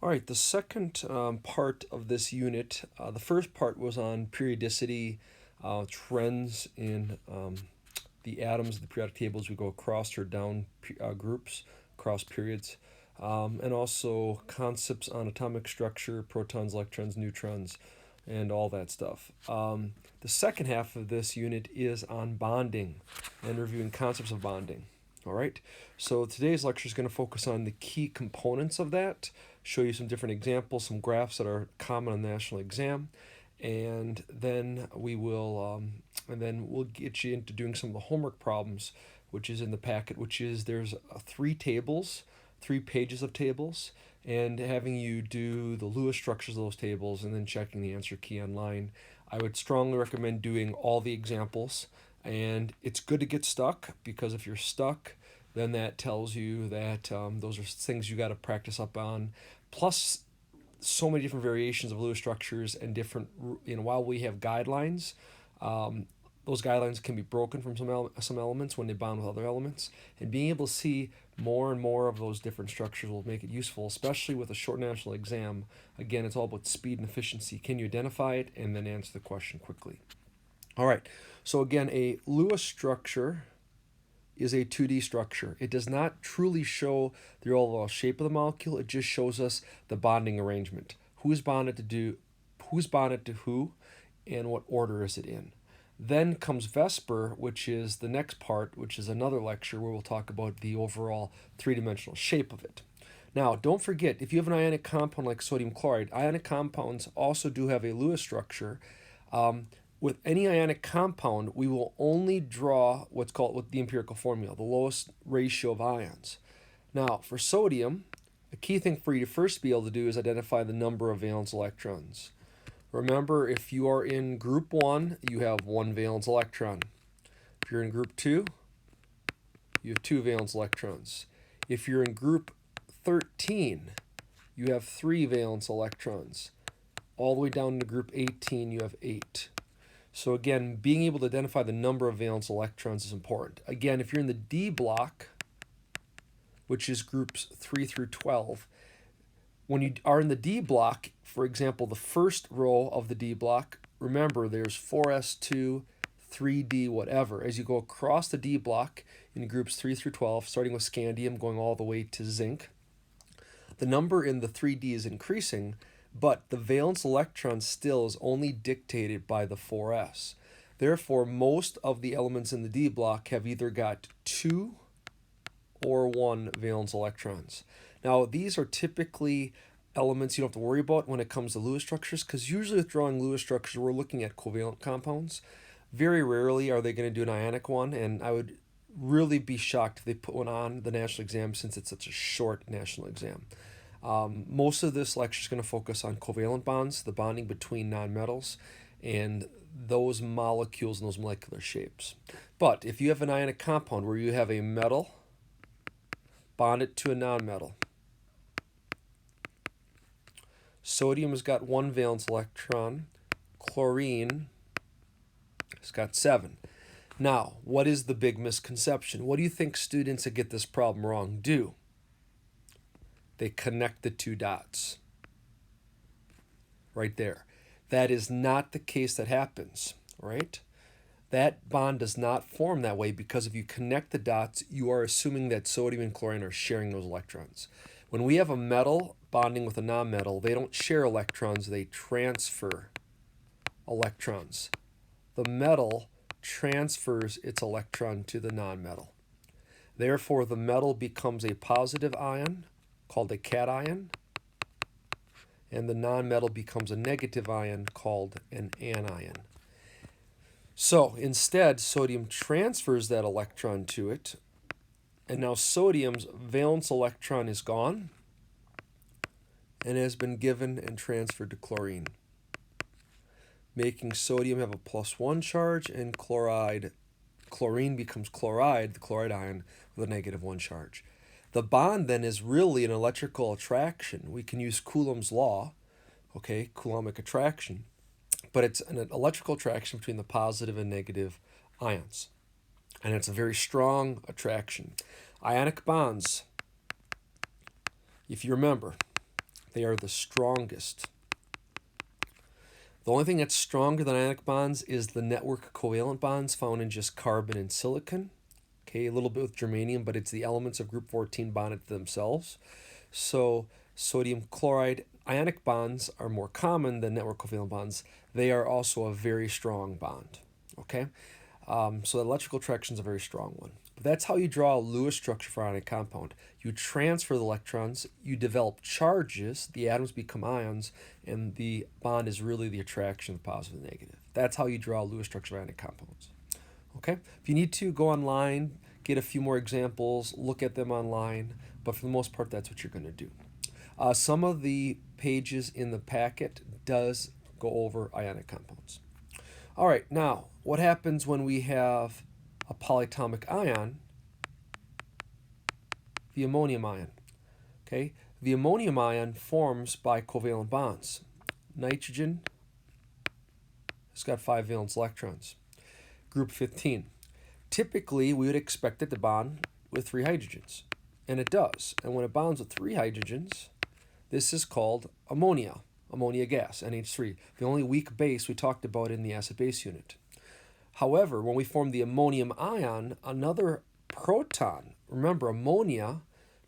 All right, the second part of this unit, the first part was on periodicity, trends in the atoms of the periodic table as we go across or down groups, across periods, and also concepts on atomic structure, protons, electrons, neutrons, and all that stuff. The second half of this unit is on bonding and reviewing concepts of bonding. All right, so today's lecture is going to focus on the key components of that, show you some different examples, some graphs that are common on the national exam, and then we'll get you into doing some of the homework problems, which is in the packet, which is there's three tables, 3 pages of tables, and having you do the Lewis structures of those tables and then checking the answer key online. I would strongly recommend doing all the examples, and it's good to get stuck, because if you're stuck, then that tells you that those are things you got to practice up on. Plus, so many different variations of Lewis structures and different, while we have guidelines, those guidelines can be broken from some elements when they bond with other elements. And being able to see more and more of those different structures will make it useful, especially with a short national exam. Again, it's all about speed and efficiency. Can you identify it and then answer the question quickly? All right, so again, a Lewis structure is a 2D structure. It does not truly show the overall shape of the molecule. It just shows us the bonding arrangement. Who's bonded to who, and what order is it in. Then comes VSEPR, which is the next part, which is another lecture where we'll talk about the overall three-dimensional shape of it. Now, don't forget, if you have an ionic compound like sodium chloride, ionic compounds also do have a Lewis structure. With any ionic compound, we will only draw what's called with the empirical formula, the lowest ratio of ions. Now, for sodium, a key thing for you to first be able to do is identify the number of valence electrons. Remember, if you are in group 1, you have 1 valence electron. If you're in group 2, you have 2 valence electrons. If you're in group 13, you have 3 valence electrons. All the way down to group 18, you have 8. So again, being able to identify the number of valence electrons is important. Again, if you're in the D block, which is groups 3 through 12, when you are in the D block, for example, the first row of the D block, remember there's 4s2, 3d, whatever. As you go across the D block in groups 3 through 12, starting with scandium, going all the way to zinc, the number in the 3d is increasing, but the valence electron still is only dictated by the 4s. Therefore, most of the elements in the D block have either got 2 or 1 valence electrons. Now, these are typically elements you don't have to worry about when it comes to Lewis structures, because usually with drawing Lewis structures, we're looking at covalent compounds. Very rarely are they going to do an ionic one, and I would really be shocked if they put one on the national exam, since it's such a short national exam. Most of this lecture is going to focus on covalent bonds, the bonding between nonmetals, and those molecules and those molecular shapes. But if you have an ionic compound where you have a metal bonded to a nonmetal, sodium has got 1 valence electron, chlorine has got 7. Now, what is the big misconception? What do you think students that get this problem wrong do? They connect the 2 dots. Right there. That is not the case that happens, right? That bond does not form that way, because if you connect the dots, you are assuming that sodium and chlorine are sharing those electrons. When we have a metal bonding with a nonmetal, they don't share electrons, they transfer electrons. The metal transfers its electron to the nonmetal. Therefore, the metal becomes a positive ion, called a cation, and the nonmetal becomes a negative ion called an anion. So instead, sodium transfers that electron to it, and now sodium's valence electron is gone and has been given and transferred to chlorine, making sodium have a +1 charge, and chlorine becomes chloride, the chloride ion, with a -1 charge. The bond then is really an electrical attraction. We can use Coulomb's law, okay, Coulombic attraction, but it's an electrical attraction between the positive and negative ions. And it's a very strong attraction. Ionic bonds, if you remember, They are the strongest. The only thing that's stronger than ionic bonds is the network covalent bonds found in just carbon and silicon. Okay, a little bit with germanium, but it's the elements of group 14 bonded to themselves. So sodium chloride ionic bonds are more common than network covalent bonds. They are also a very strong bond. Okay, so electrical attraction is a very strong one. But that's how you draw a Lewis structure for an ionic compound. You transfer the electrons, you develop charges, the atoms become ions, and the bond is really the attraction, the positive and negative. That's how you draw a Lewis structure for ionic compounds. Okay, if you need to, go online, get a few more examples, look at them online, but for the most part, that's what you're going to do. Some of the pages in the packet does go over ionic compounds. All right, now, what happens when we have a polyatomic ion, the ammonium ion? Okay, the ammonium ion forms by covalent bonds. Nitrogen has got 5 valence electrons. Group 15. Typically, we would expect it to bond with 3 hydrogens, and it does. And when it bonds with 3 hydrogens, this is called ammonia gas, NH3, the only weak base we talked about in the acid-base unit. However, when we form the ammonium ion, another proton, remember ammonia,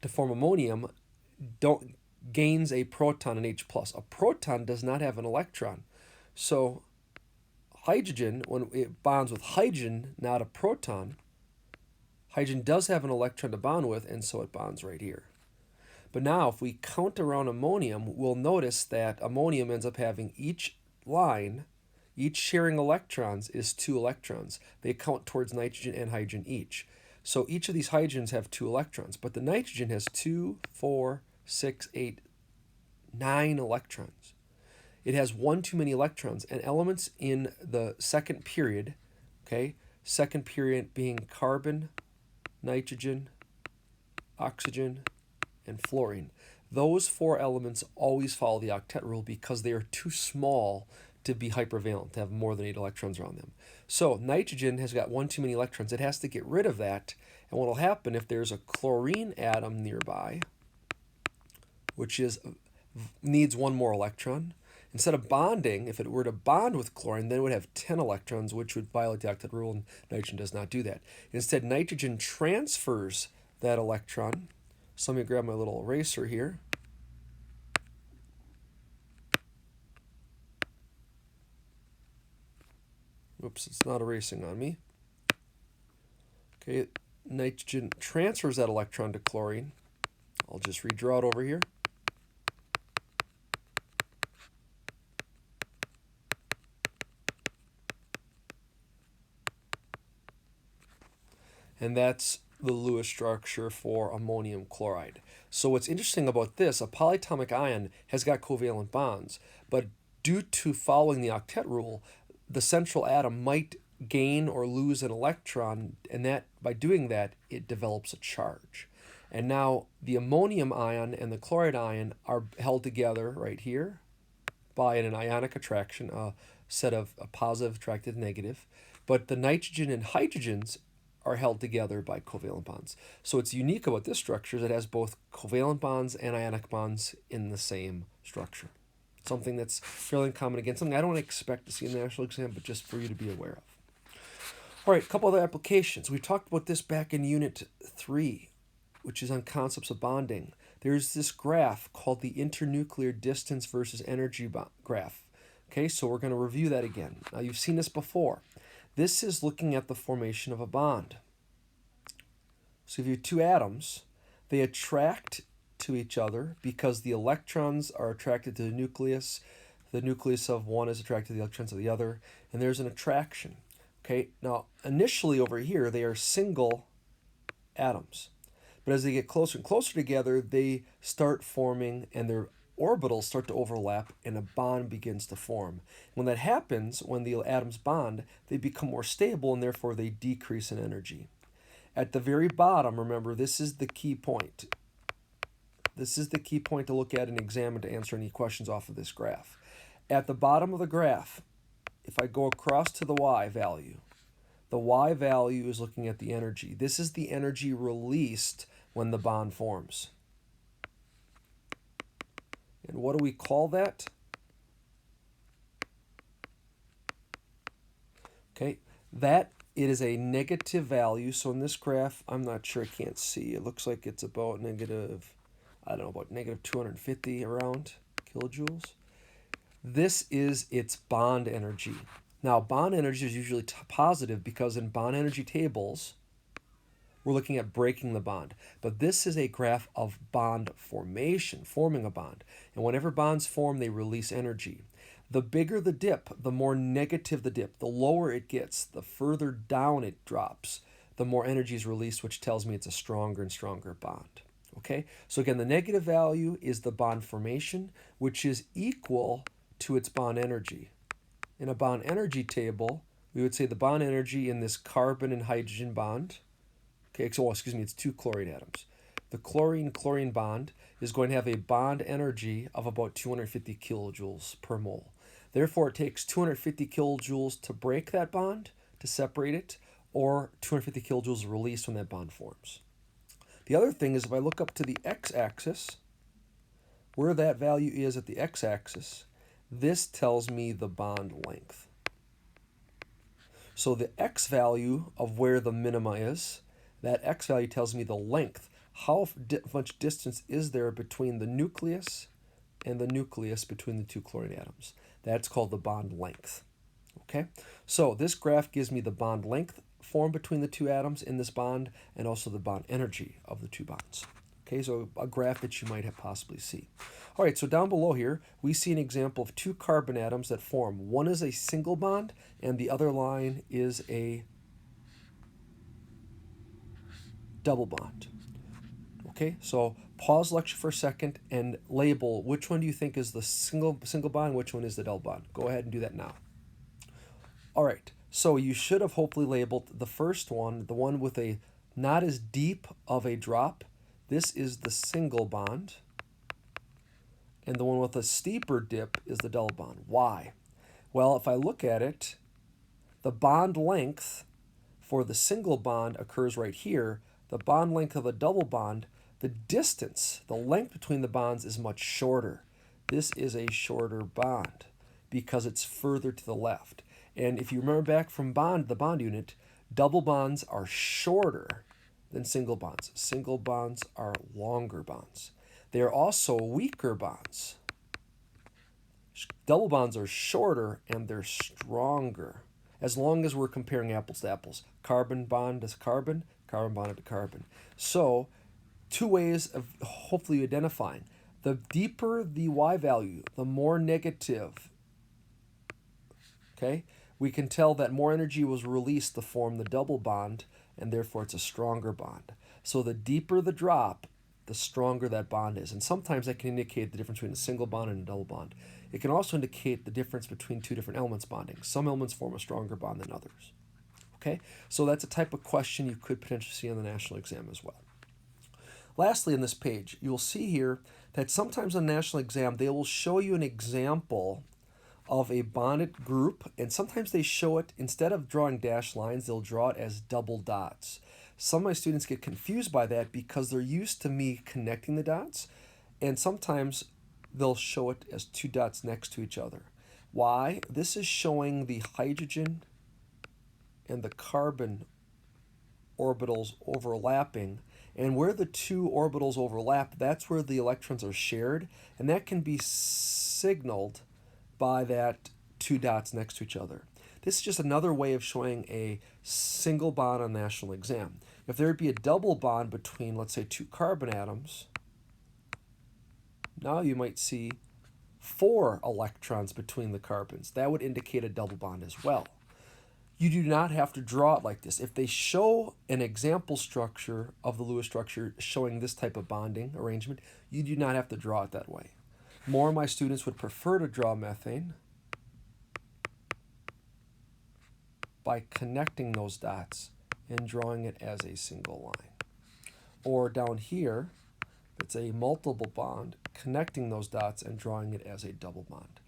to form ammonium, gains a proton, an H+. A proton does not have an electron. So hydrogen, when it bonds with hydrogen, not a proton, hydrogen does have an electron to bond with, and so it bonds right here. But now, if we count around ammonium, we'll notice that ammonium ends up having each line, each sharing electrons is 2 electrons. They count towards nitrogen and hydrogen each. So each of these hydrogens have 2 electrons, but the nitrogen has 2, 4, 6, 8, 9 electrons. It has one too many electrons, and elements in the second period, okay, second period being carbon, nitrogen, oxygen, and fluorine. Those 4 elements always follow the octet rule because they are too small to be hypervalent, to have more than 8 electrons around them. So nitrogen has got one too many electrons. It has to get rid of that. And what will happen if there's a chlorine atom nearby, which needs one more electron, instead of bonding, if it were to bond with chlorine, then it would have 10 electrons, which would violate the octet rule, and nitrogen does not do that. Instead, nitrogen transfers that electron. So let me grab my little eraser here. Oops, it's not erasing on me. Okay, nitrogen transfers that electron to chlorine. I'll just redraw it over here. And that's the Lewis structure for ammonium chloride. So what's interesting about this, a polyatomic ion has got covalent bonds, but due to following the octet rule, the central atom might gain or lose an electron, and that by doing that, it develops a charge. And now the ammonium ion and the chloride ion are held together right here by an ionic attraction, a set of a positive attracted negative, but the nitrogen and hydrogens are held together by covalent bonds. So what's unique about this structure is it has both covalent bonds and ionic bonds in the same structure. Something that's fairly uncommon, again, something I don't expect to see in the national exam, but just for you to be aware of. All right, a couple other applications. We talked about this back in Unit 3, which is on concepts of bonding. There's this graph called the internuclear distance versus energy graph. Okay, so we're going to review that again. Now, you've seen this before. This is looking at the formation of a bond. So if you have 2 atoms, they attract to each other because the electrons are attracted to the nucleus. The nucleus of one is attracted to the electrons of the other, and there's an attraction. Okay, now initially over here, they are single atoms. But as they get closer and closer together, they start forming, and their orbitals start to overlap, and a bond begins to form. When that happens, when the atoms bond, they become more stable, and therefore they decrease in energy. At the very bottom, remember, this is the key point. This is the key point to look at and examine to answer any questions off of this graph. At the bottom of the graph, if I go across to the y value is looking at the energy. This is the energy released when the bond forms. And what do we call that? Okay, that it is a negative value. So in this graph, I'm not sure, I can't see. It looks like it's about negative, I don't know, about negative 250 around kilojoules. This is its bond energy. Now, bond energy is usually positive because in bond energy tables, we're looking at breaking the bond. But this is a graph of bond formation, forming a bond. And whenever bonds form, they release energy. The bigger the dip, the more negative the dip. The lower it gets, the further down it drops, the more energy is released, which tells me it's a stronger and stronger bond. Okay, so again, the negative value is the bond formation, which is equal to its bond energy. In a bond energy table, we would say the bond energy in this carbon and hydrogen bond, okay, so excuse me, it's two chlorine atoms. The chlorine-chlorine bond is going to have a bond energy of about 250 kilojoules per mole. Therefore, it takes 250 kilojoules to break that bond, to separate it, or 250 kilojoules released when that bond forms. The other thing is if I look up to the x-axis, where that value is at the x-axis, this tells me the bond length. So the x value of where the minima is, that x value tells me the length. How much distance is there between the nucleus and the nucleus between the two chlorine atoms? That's called the bond length. Okay, so this graph gives me the bond length formed between the two atoms in this bond and also the bond energy of the two bonds. Okay, so a graph that you might have possibly see. All right, so down below here, we see an example of two carbon atoms that form. One is a single bond and the other line is a double bond. Okay, so pause lecture for a second and label which one do you think is the single bond, which one is the double bond. Go ahead and do that now. All right, so you should have hopefully labeled the first one, the one with a not as deep of a drop. This is the single bond. And the one with a steeper dip is the double bond. Why? Well, if I look at it, the bond length for the single bond occurs right here. The bond length of the double bond, the distance, the length between the bonds is much shorter. This is a shorter bond because it's further to the left. And if you remember back from the bond unit, double bonds are shorter than single bonds. Single bonds are longer bonds. They are also weaker bonds. Double bonds are shorter and they're stronger. As long as we're comparing apples to apples. Carbon bond to carbon, carbon bond to carbon. So, two ways of hopefully identifying. The deeper the Y value, the more negative. Okay? We can tell that more energy was released to form the double bond, and therefore it's a stronger bond. So the deeper the drop, the stronger that bond is. And sometimes that can indicate the difference between a single bond and a double bond. It can also indicate the difference between two different elements bonding. Some elements form a stronger bond than others. Okay, so that's a type of question you could potentially see on the national exam as well. Lastly, on this page, you'll see here that sometimes on the national exam, they will show you an example of a bonded group, and sometimes they show it, instead of drawing dashed lines, they'll draw it as double dots. Some of my students get confused by that because they're used to me connecting the dots, and sometimes they'll show it as two dots next to each other. Why? This is showing the hydrogen and the carbon orbitals overlapping, and where the two orbitals overlap, that's where the electrons are shared, and that can be signaled by that two dots next to each other. This is just another way of showing a single bond on the national exam. If there would be a double bond between, let's say, two carbon atoms, now you might see 4 electrons between the carbons. That would indicate a double bond as well. You do not have to draw it like this. If they show an example structure of the Lewis structure showing this type of bonding arrangement, you do not have to draw it that way. More of my students would prefer to draw methane by connecting those dots and drawing it as a single line. Or down here, it's a multiple bond, connecting those dots and drawing it as a double bond.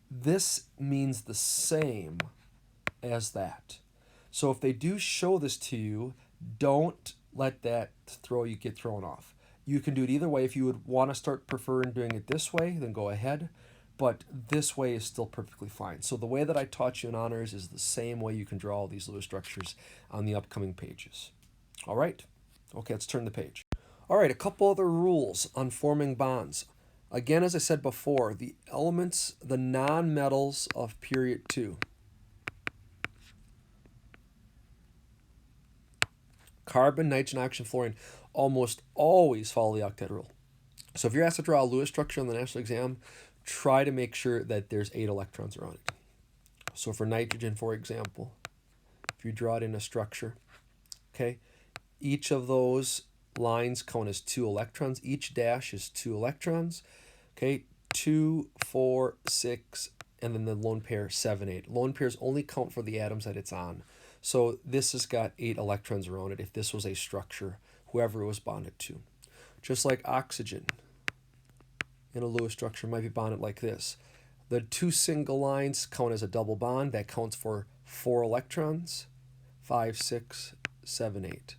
This means the same as that. So if they do show this to you, don't let that get thrown off. You can do it either way. If you would want to start preferring doing it this way, then go ahead. But this way is still perfectly fine. So the way that I taught you in honors is the same way you can draw all these Lewis structures on the upcoming pages. All right? Okay, let's turn the page. All right, a couple other rules on forming bonds. Again, as I said before, the elements, the nonmetals of period 2. Carbon, nitrogen, oxygen, fluorine almost always follow the octet rule. So if you're asked to draw a Lewis structure on the national exam, try to make sure that there's 8 electrons around it. So for nitrogen, for example, if you draw it in a structure, okay, each of those lines count as 2 electrons. Each dash is 2 electrons. Okay, 2, 4, 6, and then the lone pair, 7, 8. Lone pairs only count for the atoms that it's on. So this has got 8 electrons around it if this was a structure, whoever it was bonded to. Just like oxygen in a Lewis structure might be bonded like this. The 2 single lines count as a double bond. That counts for 4 electrons, 5, 6, 7, 8.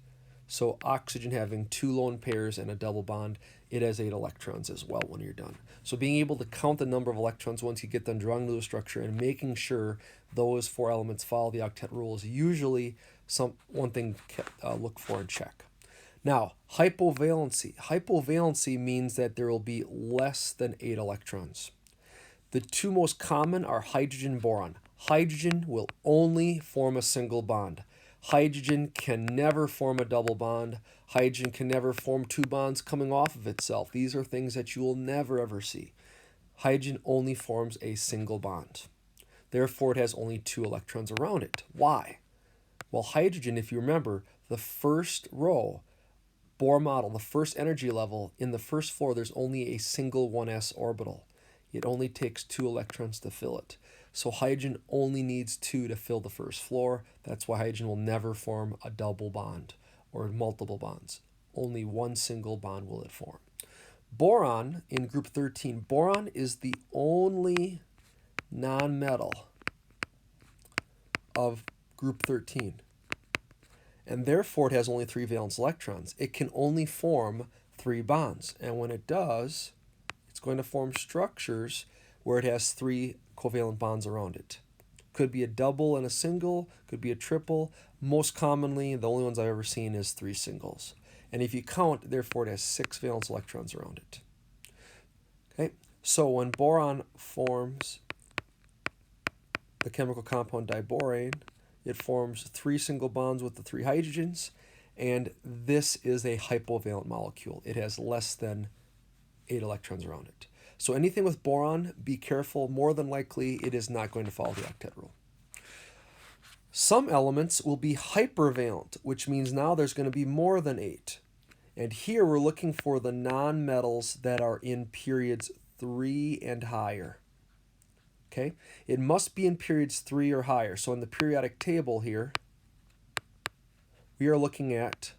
So oxygen having 2 lone pairs and a double bond, it has 8 electrons as well when you're done. So being able to count the number of electrons once you get done drawing the Lewis structure and making sure those 4 elements follow the octet rule is usually one thing to look for and check. Now, hypovalency. Hypovalency means that there will be less than 8 electrons. The 2 most common are hydrogen and boron. Hydrogen will only form a single bond. Hydrogen can never form a double bond. Hydrogen can never form 2 bonds coming off of itself. These are things that you will never ever see. Hydrogen only forms a single bond. Therefore, it has only 2 electrons around it. Why? Well, hydrogen, if you remember, the first row, Bohr model, the first energy level, in the first floor, there's only a single 1s orbital. It only takes 2 electrons to fill it. So hydrogen only needs 2 to fill the first floor. That's why hydrogen will never form a double bond or multiple bonds. Only one single bond will it form. Boron in group 13. Boron is the only nonmetal of group 13. And therefore it has only 3 valence electrons. It can only form 3 bonds. And when it does, it's going to form structures where it has 3 covalent bonds around it. Could be a double and a single, could be a triple. Most commonly, the only ones I've ever seen is 3 singles. And if you count, therefore it has 6 valence electrons around it. Okay, so when boron forms the chemical compound diborane, it forms 3 single bonds with the 3 hydrogens, and this is a hypovalent molecule. It has less than 8 electrons around it. So anything with boron, be careful. More than likely, it is not going to follow the octet rule. Some elements will be hypervalent, which means now there's going to be more than 8. And here we're looking for the nonmetals that are in periods 3 and higher. Okay? It must be in periods 3 or higher. So in the periodic table here, we are looking at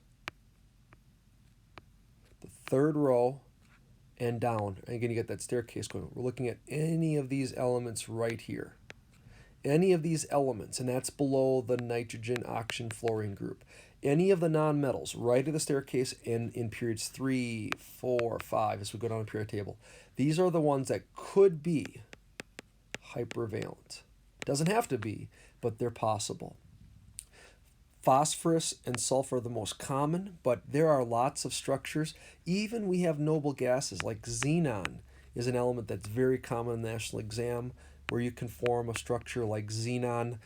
the 3rd row and down. And again, you get that staircase going. We're looking at any of these elements right here. Any of these elements, and that's below the nitrogen, oxygen, fluorine group. Any of the nonmetals right of the staircase and in periods 3, 4, 5, as we go down the periodic table. These are the ones that could be hypervalent. Doesn't have to be, but they're possible. Phosphorus and sulfur are the most common, but there are lots of structures. Even we have noble gases like xenon is an element that's very common in the national exam, where you can form a structure like xenon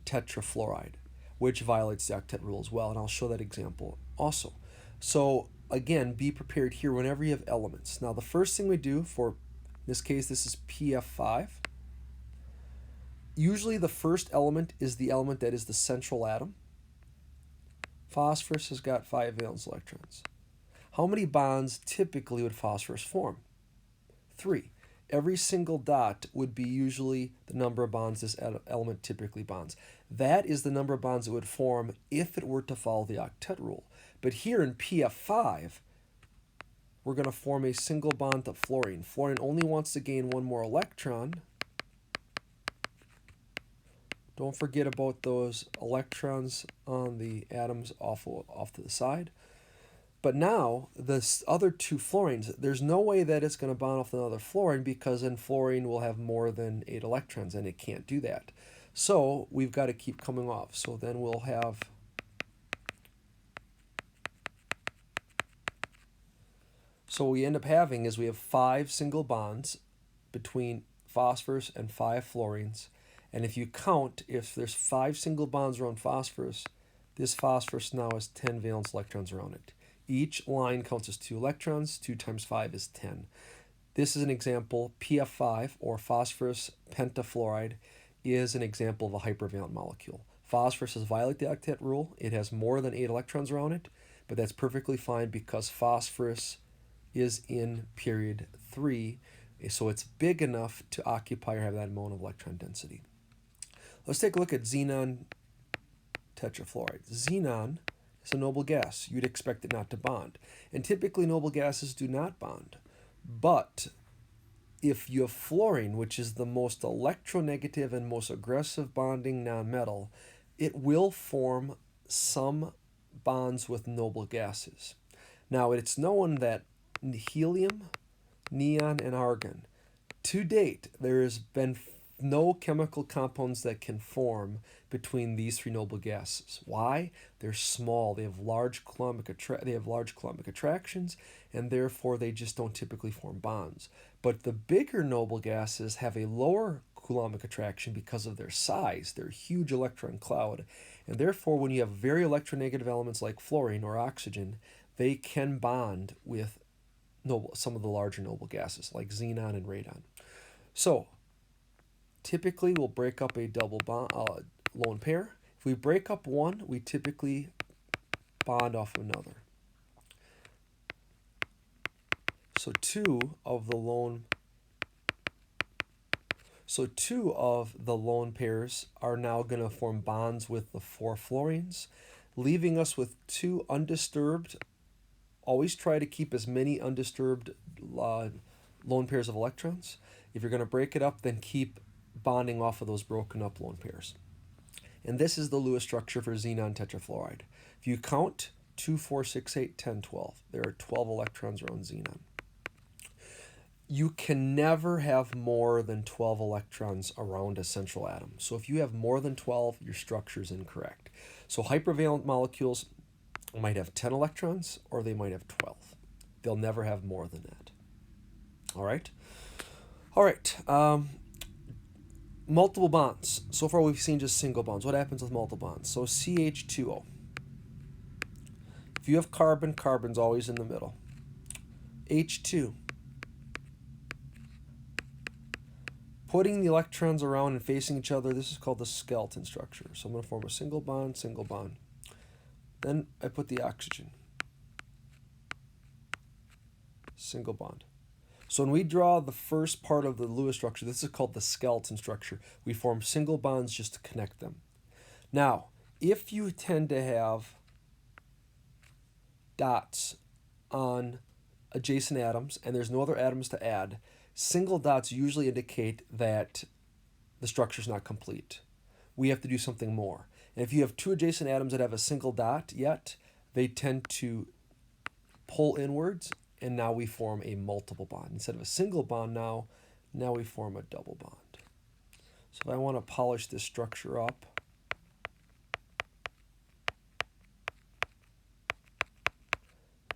tetrafluoride, which violates the octet rule as well, and I'll show that example also. So again, be prepared here whenever you have elements. Now the first thing we do for, in this case, this is PF5. Usually the first element is the element that is the central atom. Phosphorus has got 5 valence electrons. How many bonds typically would phosphorus form? 3. Every single dot would be usually the number of bonds this element typically bonds. That is the number of bonds it would form if it were to follow the octet rule. But here in PF5, we're going to form a single bond to fluorine. Fluorine only wants to gain 1 more electron. Don't forget about those electrons on the atoms off to the side. But now, the other two fluorines, there's no way that it's going to bond off another fluorine because then fluorine will have more than 8 electrons, and it can't do that. So we've got to keep coming off. So then we'll have... So what we end up having is we have 5 single bonds between phosphorus and 5 fluorines. And if you count, if there's 5 single bonds around phosphorus, this phosphorus now has 10 valence electrons around it. Each line counts as 2 electrons. 2 times 5 is 10. This is an example. PF5, or phosphorus pentafluoride, is an example of a hypervalent molecule. Phosphorus has violated the octet rule. It has more than 8 electrons around it, but that's perfectly fine because phosphorus is in period 3, so it's big enough to occupy or have that amount of electron density. Let's take a look at xenon tetrafluoride. Xenon is a noble gas. You'd expect it not to bond. And typically noble gases do not bond. But if you have fluorine, which is the most electronegative and most aggressive bonding nonmetal, it will form some bonds with noble gases. Now, it's known that helium, neon, and argon, to date, there has been no chemical compounds that can form between these 3 noble gases. Why? They're small. They have large coulombic attractions, and therefore they just don't typically form bonds. But the bigger noble gases have a lower coulombic attraction because of their size. They're a huge electron cloud, and therefore when you have very electronegative elements like fluorine or oxygen, they can bond with some of the larger noble gases like xenon and radon. So typically we'll break up a double bond, lone pair. If we break up one, we typically bond off another. So two of the lone pairs are now going to form bonds with the 4 fluorines, leaving us with 2 undisturbed. Always try to keep as many undisturbed lone pairs of electrons. If you're going to break it up, then keep bonding off of those broken up lone pairs. And this is the Lewis structure for xenon tetrafluoride. If you count 2, 4, 6, 8, 10, 12, there are 12 electrons around xenon. You can never have more than 12 electrons around a central atom. So if you have more than 12, your structure is incorrect. So hypervalent molecules might have 10 electrons or they might have 12. They'll never have more than that. All right? All right. Multiple bonds. So far we've seen just single bonds. What happens with multiple bonds? So CH2O. If you have carbon, carbon's always in the middle. H2. Putting the electrons around and facing each other, this is called the skeleton structure. So I'm going to form a single bond, single bond. Then I put the oxygen. Single bond. So when we draw the first part of the Lewis structure, this is called the skeleton structure. We form single bonds just to connect them. Now, if you tend to have dots on adjacent atoms and there's no other atoms to add, single dots usually indicate that the structure is not complete. We have to do something more. And if you have 2 adjacent atoms that have a single dot yet, they tend to pull inwards, and now we form a multiple bond. Instead of a single bond now we form a double bond. So if I want to polish this structure up,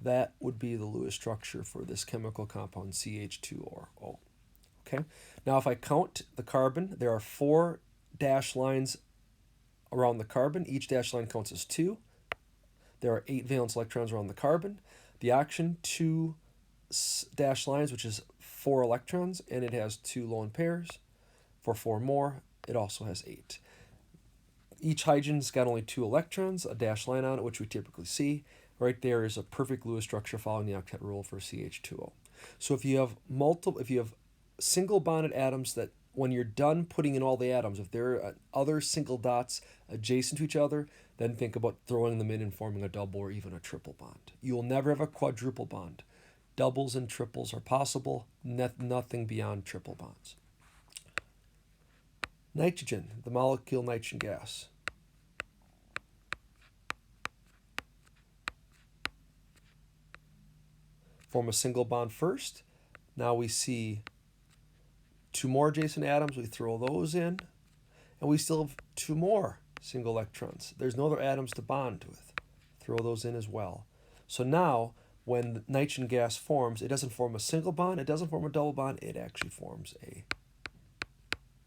that would be the Lewis structure for this chemical compound CH2O. Okay. Now if I count the carbon, there are 4 dashed lines around the carbon. Each dashed line counts as 2. There are 8 valence electrons around the carbon. The oxygen, 2 dashed lines, which is 4 electrons, and it has 2 lone pairs. For 4 more, it also has 8. Each hydrogen's got only 2 electrons, a dashed line on it, which we typically see. Right there is a perfect Lewis structure following the octet rule for CH2O. So if you have single bonded atoms that when you're done putting in all the atoms, if there are other single dots adjacent to each other, then think about throwing them in and forming a double or even a triple bond. You will never have a quadruple bond. Doubles and triples are possible, nothing beyond triple bonds. Nitrogen, the molecule nitrogen gas. form a single bond first. Now we see two more adjacent atoms. We throw those in, and we still have two more single electrons. There's no other atoms to bond with. Throw those in as well. So now, when the nitrogen gas forms, it doesn't form a single bond, it doesn't form a double bond, it actually forms a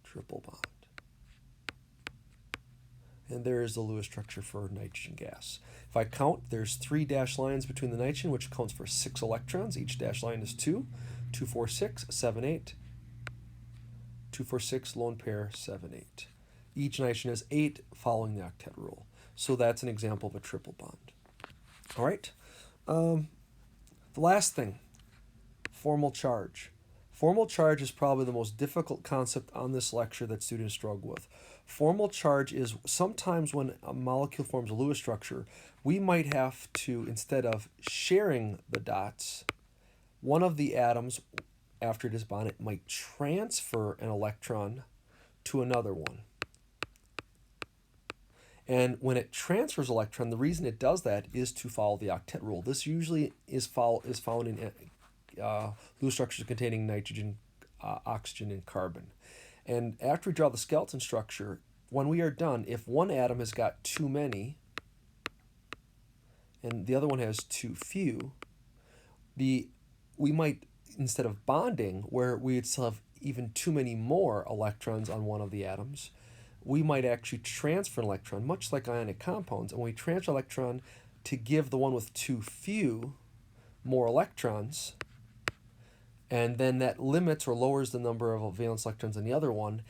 triple bond. And there is the Lewis structure for nitrogen gas. If I count, there's 3 dashed lines between the nitrogen, which accounts for 6 electrons. Each dashed line is 2. 2, 4, 6, 7, 8. 2, 4, 6, lone pair, 7, 8. Each nitrogen has 8 following the octet rule. So that's an example of a triple bond. All right. The last thing, formal charge. Formal charge is probably the most difficult concept on this lecture that students struggle with. Formal charge is sometimes when a molecule forms a Lewis structure, we might have to, instead of sharing the dots, one of the atoms, after it is bonded, might transfer an electron to another one. And when it transfers electron, the reason it does that is to follow the octet rule. This usually is found in Lewis structures containing nitrogen, oxygen, and carbon. And after we draw the skeleton structure, when we are done, if one atom has got too many and the other one has too few, we might, instead of bonding, where we would still have even too many more electrons on one of the atoms, we might actually transfer an electron, much like ionic compounds. And when we transfer an electron to give the one with too few more electrons, and then that limits or lowers the number of valence electrons in the other one.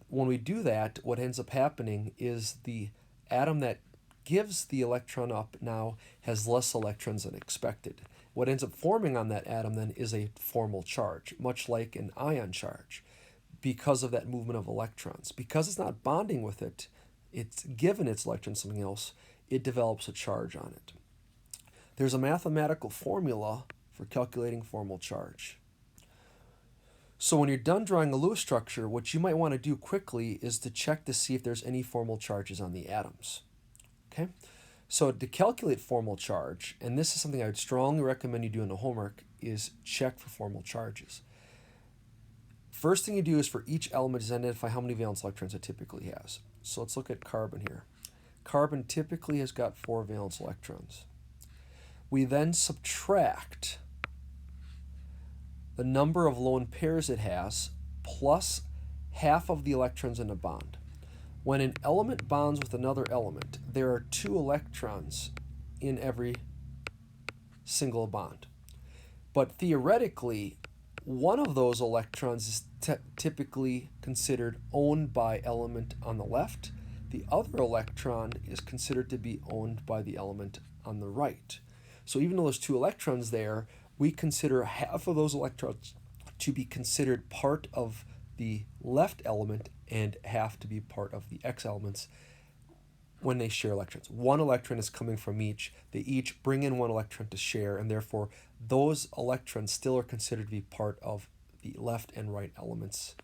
When we do that, what ends up happening is the atom that gives the electron up now has less electrons than expected. What ends up forming on that atom then is a formal charge, much like an ion charge, because of that movement of electrons. Because it's not bonding with it, it's given its electron something else, it develops a charge on it. There's a mathematical formula for calculating formal charge. So when you're done drawing a Lewis structure, what you might want to do quickly is to check to see if there's any formal charges on the atoms. Okay? So to calculate formal charge, and this is something I would strongly recommend you do in the homework, is check for formal charges. First thing you do is for each element is identify how many valence electrons it typically has. So let's look at carbon here. Carbon typically has got 4 valence electrons. We then subtract the number of lone pairs it has plus half of the electrons in a bond. When an element bonds with another element, there are 2 electrons in every single bond. But theoretically, one of those electrons is typically considered owned by element on the left. The other electron is considered to be owned by the element on the right. So even though there's 2 electrons there, we consider half of those electrons to be considered part of the left element and half to be part of the X elements when they share electrons. 1 electron is coming from each. They each bring in 1 electron to share, and therefore those electrons still are considered to be part of the left and right elements.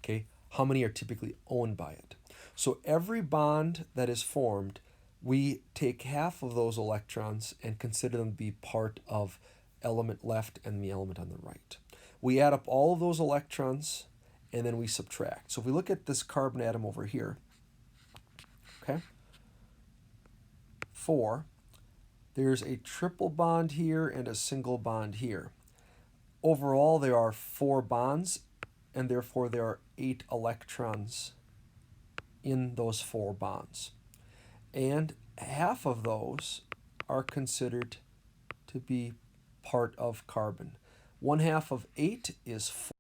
Okay, how many are typically owned by it? So every bond that is formed, we take half of those electrons and consider them to be part of element left and the element on the right. We add up all of those electrons and then we subtract. So if we look at this carbon atom over here, okay, 4, there's a triple bond here and a single bond here. Overall, there are 4 bonds, and therefore there are 8 electrons in those 4 bonds. And half of those are considered to be part of carbon. 1/2 of 8 is 4.